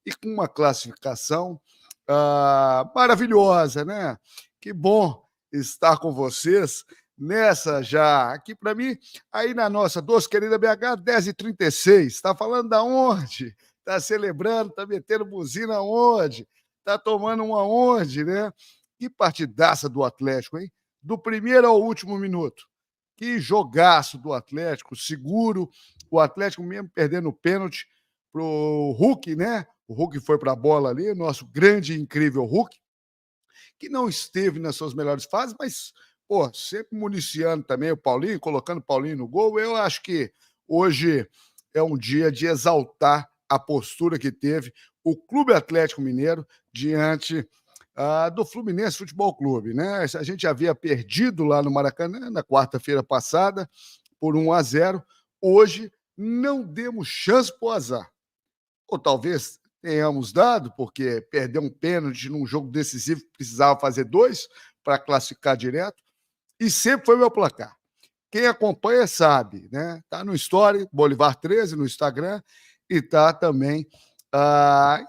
e com uma classificação maravilhosa, né? Que bom estar com vocês nessa já, aqui para mim, aí na nossa doce querida BH, 10h36. Está falando da onde? Está celebrando, está metendo buzina aonde? Está tomando uma onde, né? Que partidaça do Atlético, hein? Do primeiro ao último minuto. Que jogaço do Atlético, seguro. O Atlético mesmo perdendo o pênalti pro Hulk, né? O Hulk foi para a bola ali, nosso grande e incrível Hulk, que não esteve nas suas melhores fases, mas, pô, sempre municiando também o Paulinho, colocando o Paulinho no gol. Eu acho que hoje é um dia de exaltar a postura que teve o Clube Atlético Mineiro diante do Fluminense Futebol Clube, né? A gente havia perdido lá no Maracanã na quarta-feira passada por 1-0. Hoje não demos chance para o azar. Ou talvez tenhamos dado, porque perdeu um pênalti num jogo decisivo que precisava fazer 2 para classificar direto, e sempre foi meu placar. Quem acompanha sabe, né? Tá no Story, Bolivar 13 no Instagram, e tá também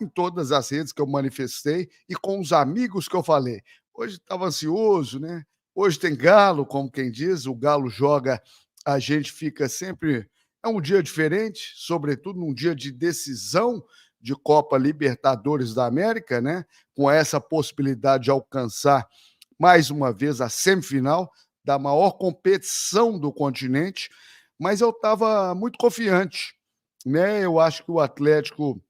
em todas as redes que eu manifestei e com os amigos que eu falei. Hoje estava ansioso, né? Hoje tem Galo, como quem diz, o Galo joga, a gente fica sempre. É um dia diferente, sobretudo num dia de decisão de Copa Libertadores da América, né? Com essa possibilidade de alcançar mais uma vez a semifinal da maior competição do continente, mas eu estava muito confiante, né? Eu acho que o Atlético,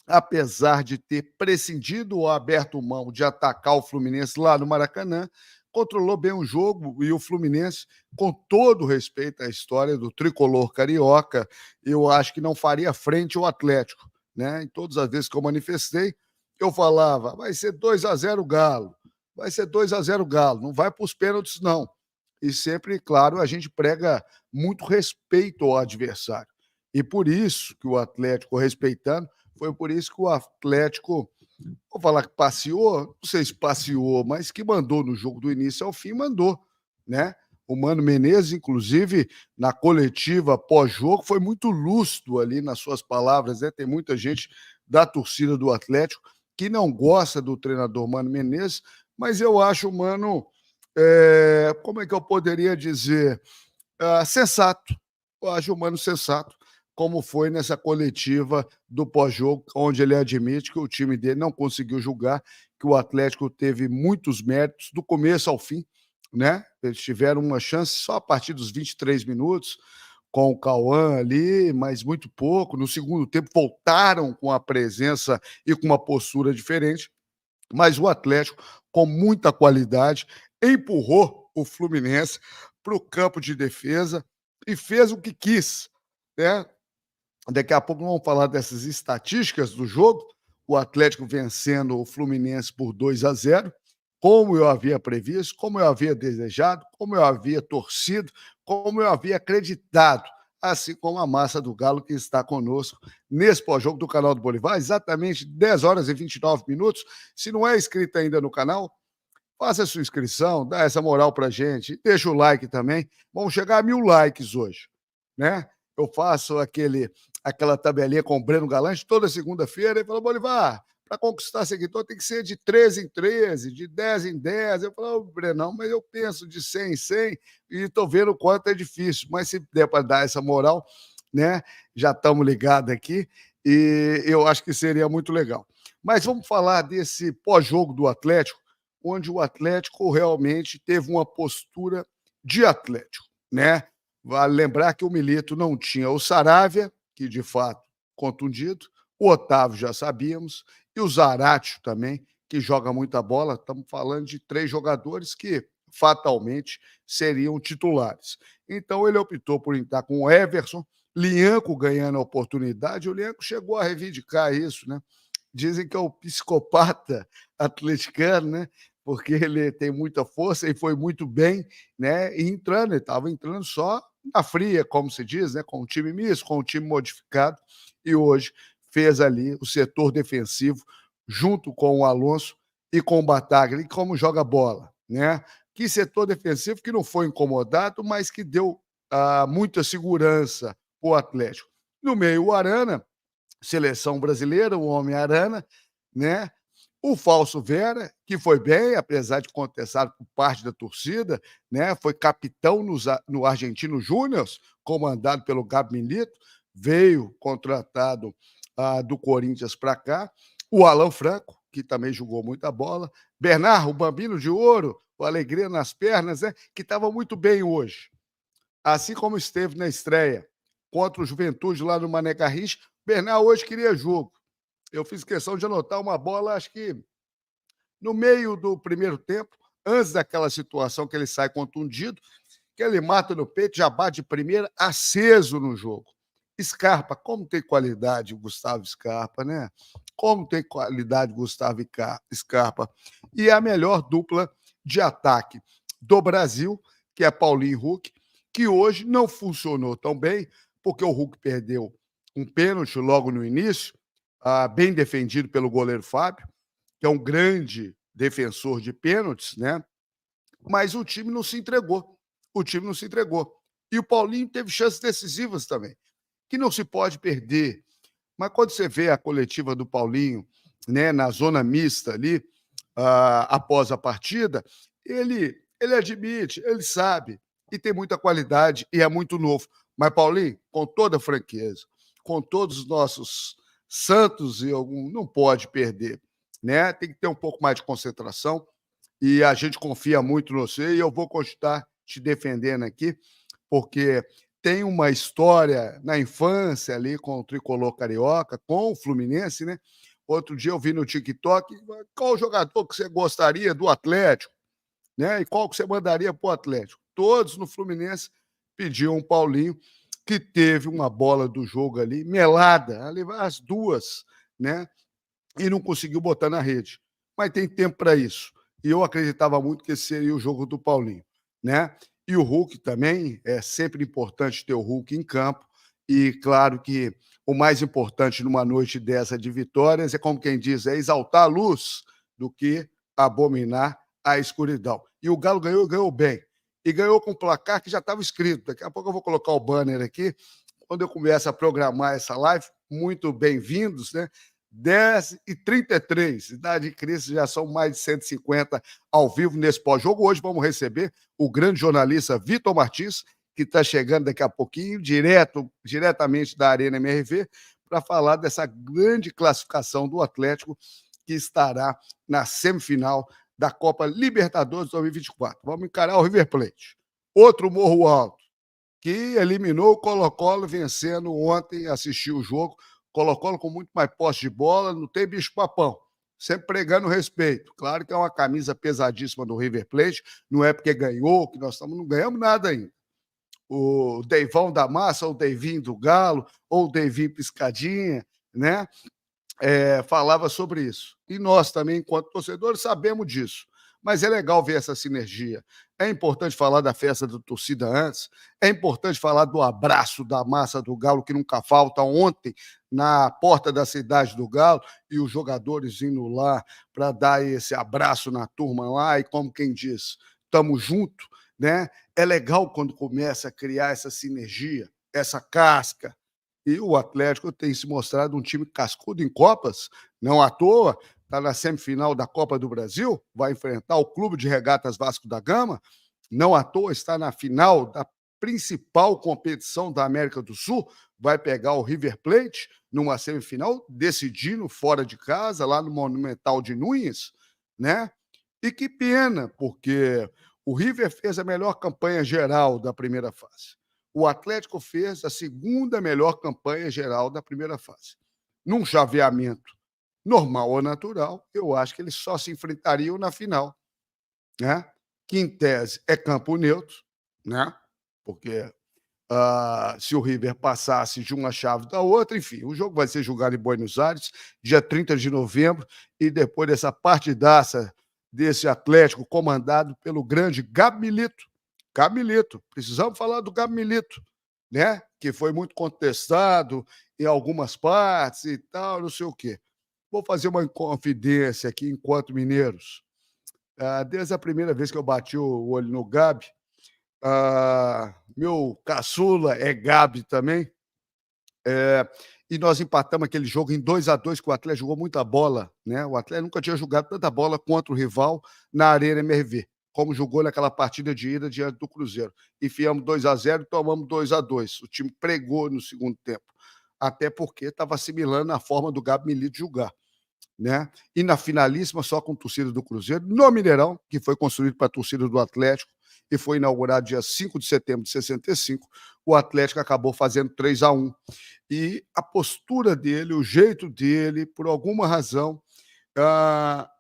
apesar de ter prescindido ou aberto mão de atacar o Fluminense lá no Maracanã, controlou bem o jogo, e o Fluminense, com todo respeito à história do tricolor carioca, eu acho que não faria frente ao Atlético, né? Em todas as vezes que eu manifestei, eu falava, vai ser 2-0 Galo, vai ser 2-0 Galo, não vai para os pênaltis não. E sempre, claro, a gente prega muito respeito ao adversário. E por isso que o Atlético, respeitando, foi por isso que o Atlético, vou falar que passeou, não sei se passeou, mas que mandou no jogo do início ao fim, mandou, né? O Mano Menezes, inclusive, na coletiva pós-jogo, foi muito lúcido ali nas suas palavras, né? Tem muita gente da torcida do Atlético que não gosta do treinador Mano Menezes, mas eu acho o Mano, como é que eu poderia dizer? Sensato. Eu acho o Mano sensato, como foi nessa coletiva do pós-jogo, onde ele admite que o time dele não conseguiu julgar, que o Atlético teve muitos méritos do começo ao fim, né? Eles tiveram uma chance só a partir dos 23 minutos, com o Cauã ali, mas muito pouco. No segundo tempo, voltaram com a presença e com uma postura diferente, mas o Atlético, com muita qualidade, empurrou o Fluminense para o campo de defesa e fez o que quis, né? Daqui a pouco vamos falar dessas estatísticas do jogo. O Atlético vencendo o Fluminense por 2-0, como eu havia previsto, como eu havia desejado, como eu havia torcido, como eu havia acreditado, assim como a massa do Galo que está conosco nesse pós-jogo do canal do Bolivar, exatamente 10h29. Se não é inscrito ainda no canal, faça a sua inscrição, dá essa moral pra gente, deixa o like também. Vamos chegar a 1.000 likes hoje, né? Eu faço aquela tabelinha com o Breno Galante toda segunda-feira e falo, Bolivar, para conquistar seguidor tem que ser de 13 em 13, de 10 em 10. Eu falo, Brenão, mas eu penso de 100 em 100 e estou vendo o quanto é difícil. Mas se der para dar essa moral, né? Já estamos ligados aqui e eu acho que seria muito legal. Mas vamos falar desse pós-jogo do Atlético, onde o Atlético realmente teve uma postura de Atlético, né? Vale lembrar que o Milito não tinha o Saravia, que de fato contundido, o Otávio já sabíamos, e o Zaratio também, que joga muita bola. Estamos falando de 3 jogadores que fatalmente seriam titulares. Então ele optou por entrar com o Everson, Lianco ganhando a oportunidade. O Lianco chegou a reivindicar isso, né? Dizem que é o psicopata atleticano, né? Porque ele tem muita força e foi muito bem, né? E entrando, ele estava entrando só na fria, como se diz, né? Com o time misto, com o time modificado, e hoje fez ali o setor defensivo junto com o Alonso e com o Bataglia, e como joga bola, né? Que setor defensivo que não foi incomodado, mas que deu muita segurança para o Atlético. No meio, o Arana, seleção brasileira, o Homem-Arana, né? O Falso Vera, que foi bem, apesar de contestado por parte da torcida, né? Foi capitão no Argentino Júnior, comandado pelo Gabi Milito, veio contratado do Corinthians para cá. O Alan Franco, que também jogou muita bola. Bernard, o Bambino de Ouro, o Alegria nas pernas, né? Que estava muito bem hoje. Assim como esteve na estreia contra o Juventude lá no Mané Garrincha, Bernard hoje queria jogo. Eu fiz questão de anotar uma bola, acho que no meio do primeiro tempo, antes daquela situação que ele sai contundido, que ele mata no peito, já bate de primeira, aceso no jogo. Scarpa, como tem qualidade o Gustavo Scarpa, né? Como tem qualidade o Gustavo Scarpa. E a melhor dupla de ataque do Brasil, que é Paulinho e Hulk, que hoje não funcionou tão bem, porque o Hulk perdeu um pênalti logo no início, bem defendido pelo goleiro Fábio, que é um grande defensor de pênaltis, né? Mas o time não se entregou. O time não se entregou. E o Paulinho teve chances decisivas também, que não se pode perder. Mas quando você vê a coletiva do Paulinho, né, na zona mista ali, após a partida, ele admite, ele sabe, e tem muita qualidade e é muito novo. Mas, Paulinho, com toda franqueza, com todos os nossos santos, e algum, não pode perder. Né? Tem que ter um pouco mais de concentração e a gente confia muito no você e eu vou continuar te defendendo aqui, porque tem uma história na infância ali com o tricolor carioca, com o Fluminense, né? Outro dia eu vi no TikTok qual jogador que você gostaria do Atlético, né? E qual que você mandaria para o Atlético? Todos no Fluminense pediam um Paulinho, que teve uma bola do jogo ali, melada, ali as duas, né? E não conseguiu botar na rede. Mas tem tempo para isso. E eu acreditava muito que esse seria o jogo do Paulinho, né? E o Hulk também, é sempre importante ter o Hulk em campo. E claro que o mais importante numa noite dessa de vitórias é, como quem diz, é exaltar a luz do que abominar a escuridão. E o Galo ganhou, ganhou bem. E ganhou com um placar que já estava escrito. Daqui a pouco eu vou colocar o banner aqui. Quando eu começo a programar essa live, muito bem-vindos, né? 10h33, Idade de Cristo, já são mais de 150 ao vivo nesse pós-jogo. Hoje vamos receber o grande jornalista Vitor Martins, que está chegando daqui a pouquinho, diretamente da Arena MRV, para falar dessa grande classificação do Atlético, que estará na semifinal da Copa Libertadores 2024. Vamos encarar o River Plate. Outro morro alto, que eliminou o Colo-Colo vencendo ontem, assistiu o jogo. Colo-Colo com muito mais posse de bola, não tem bicho-papão. Sempre pregando respeito. Claro que é uma camisa pesadíssima do River Plate, não é porque ganhou, que nós não ganhamos nada ainda. O Deivão da Massa, ou o Deivinho do Galo, ou o Deivinho Piscadinha, né? Falava sobre isso. E nós também, enquanto torcedores, sabemos disso. Mas é legal ver essa sinergia. É importante falar da festa da torcida antes, é importante falar do abraço da massa do Galo, que nunca falta, ontem, na porta da cidade do Galo, e os jogadores indo lá para dar esse abraço na turma lá, e como quem diz, estamos juntos, né? É legal quando começa a criar essa sinergia, essa casca, e o Atlético tem se mostrado um time cascudo em Copas, não à toa, está na semifinal da Copa do Brasil, vai enfrentar o Clube de Regatas Vasco da Gama, não à toa está na final da principal competição da América do Sul, vai pegar o River Plate numa semifinal, decidindo fora de casa, lá no Monumental de Nunes, né? E que pena, porque o River fez a melhor campanha geral da primeira fase. O Atlético fez a segunda melhor campanha geral da primeira fase. Num chaveamento normal ou natural, eu acho que eles só se enfrentariam na final, né? Que em tese é campo neutro, né? Porque se o River passasse de uma chave da outra, enfim, o jogo vai ser jogado em Buenos Aires, dia 30 de novembro, e depois dessa partidaça desse Atlético comandado pelo grande Gabi Milito. Gabi Milito, precisamos falar do Gabi Milito, né? Que foi muito contestado em algumas partes e tal, não sei o quê. Vou fazer uma confidência aqui enquanto mineiros. Desde a primeira vez que eu bati o olho no Gabi, meu caçula é Gabi também. e nós empatamos aquele jogo em 2-2, que o Atlético jogou muita bola, né, o Atlético nunca tinha jogado tanta bola contra o rival na Arena MRV, como jogou naquela partida de ida diante do Cruzeiro. Enfiamos 2-0 e tomamos 2-2. O time pregou no segundo tempo, até porque estava assimilando a forma do Gabi Milito jogar, né? E na finalíssima, só com torcida do Cruzeiro, no Mineirão, que foi construído para a torcida do Atlético e foi inaugurado dia 5 de setembro de 65, o Atlético acabou fazendo 3-1. E a postura dele, o jeito dele, por alguma razão,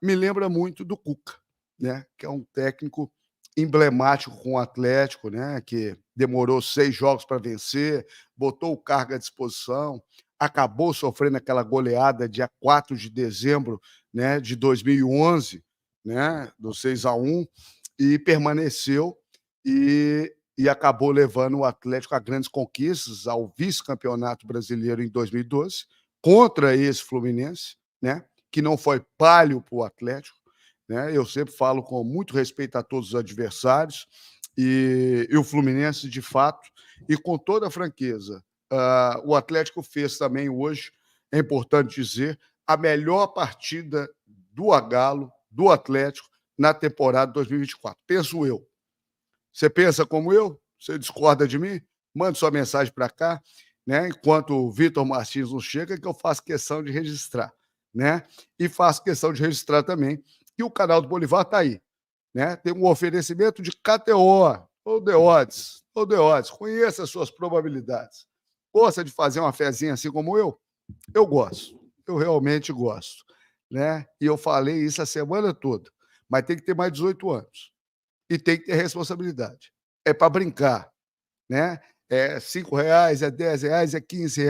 me lembra muito do Cuca, né? Que é um técnico emblemático com o Atlético, né? Que demorou 6 jogos para vencer, botou o cargo à disposição, acabou sofrendo aquela goleada dia 4 de dezembro, né, de 2011, né, do 6-1, e permaneceu e acabou levando o Atlético a grandes conquistas, ao vice-campeonato brasileiro em 2012, contra esse Fluminense, né, que não foi páreo para o Atlético, né? Eu sempre falo com muito respeito a todos os adversários, e o Fluminense, de fato, e com toda a franqueza, o Atlético fez também hoje, é importante dizer, a melhor partida do Galo, do Atlético, na temporada 2024. Penso eu. Você pensa como eu? Você discorda de mim? Mande sua mensagem para cá, né? Enquanto o Vitor Martins não chega, que eu faço questão de registrar, né? E faço questão de registrar também que o canal do Bolivar está aí, né? Tem um oferecimento de KTO, ou The Odds, ou The Odds. Conheça as suas probabilidades. Gosta de fazer uma fezinha assim como eu? Eu gosto. Eu realmente gosto, né? E eu falei isso a semana toda. Mas tem que ter mais de 18 anos e tem que ter responsabilidade. É para brincar, né? É R$ 5, é R$ 10, é R$ 15,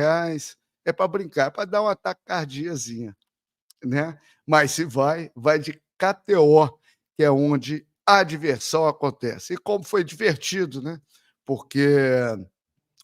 é para brincar, é para dar uma taquicardiazinha, né? Mas se vai, vai de KTO, que é onde a diversão acontece. E como foi divertido, né? Porque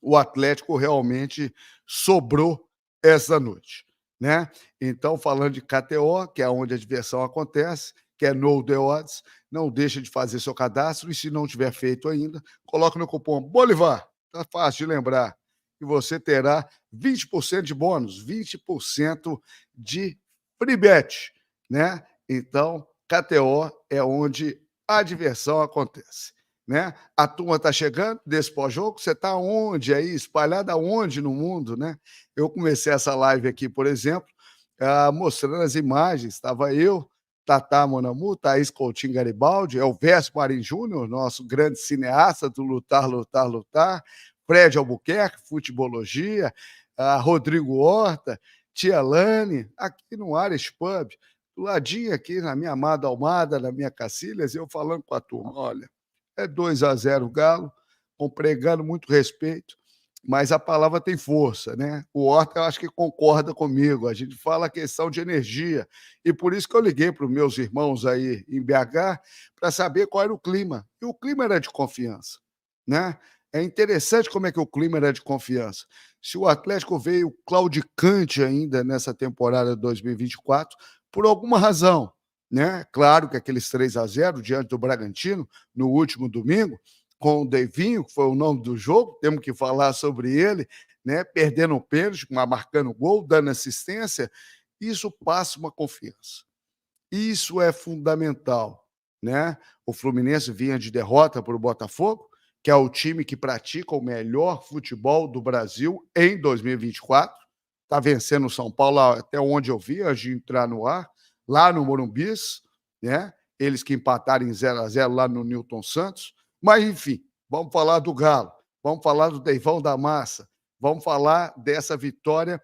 o Atlético realmente sobrou essa noite, né? Então, falando de KTO, que é onde a diversão acontece, que é no The Odds, não deixa de fazer seu cadastro e se não tiver feito ainda, coloque no cupom Bolivar, tá fácil de lembrar, e você terá 20% de bônus, 20% de free bet, né? Então, KTO é onde a diversão acontece, né? A turma está chegando desse pós-jogo, você está onde aí, espalhada aonde no mundo, né? Eu comecei essa live aqui, por exemplo, mostrando as imagens, estava eu, Tatá Monamu, Thaís Coutinho Garibaldi, Elvésio Marim Júnior, nosso grande cineasta do Lutar, Lutar, Lutar, Fred Albuquerque, Futebologia, Rodrigo Horta, Tia Lane, aqui no Ares Pub, do ladinho aqui na minha amada Almada, na minha Cacilhas, eu falando com a turma, olha, é 2-0 Galo, com pregando muito respeito, mas a palavra tem força, né? O Horta, eu acho que concorda comigo. A gente fala a questão de energia. E por isso que eu liguei para os meus irmãos aí em BH para saber qual era o clima. E o clima era de confiança, né? É interessante como é que o clima era de confiança. Se o Atlético veio claudicante ainda nessa temporada de 2024, por alguma razão, né? Claro que aqueles 3-0 diante do Bragantino no último domingo, com o Deivinho, que foi o nome do jogo, temos que falar sobre ele, né? Perdendo o pênalti, mas marcando gol, dando assistência, isso passa uma confiança. Isso é fundamental, né? O Fluminense vinha de derrota para o Botafogo, que é o time que pratica o melhor futebol do Brasil em 2024. Está vencendo o São Paulo até onde eu vi, antes de entrar no ar, lá no Morumbis, né? Eles que empataram em 0-0 lá no Newton Santos. Mas, enfim, vamos falar do Galo, vamos falar do Deivão da Massa, vamos falar dessa vitória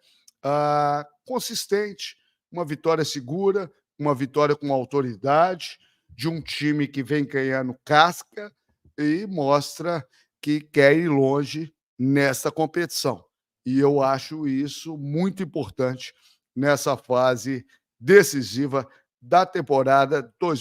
consistente, uma vitória segura, uma vitória com autoridade, de um time que vem ganhando casca e mostra que quer ir longe nessa competição. E eu acho isso muito importante nessa fase decisiva da temporada 2024.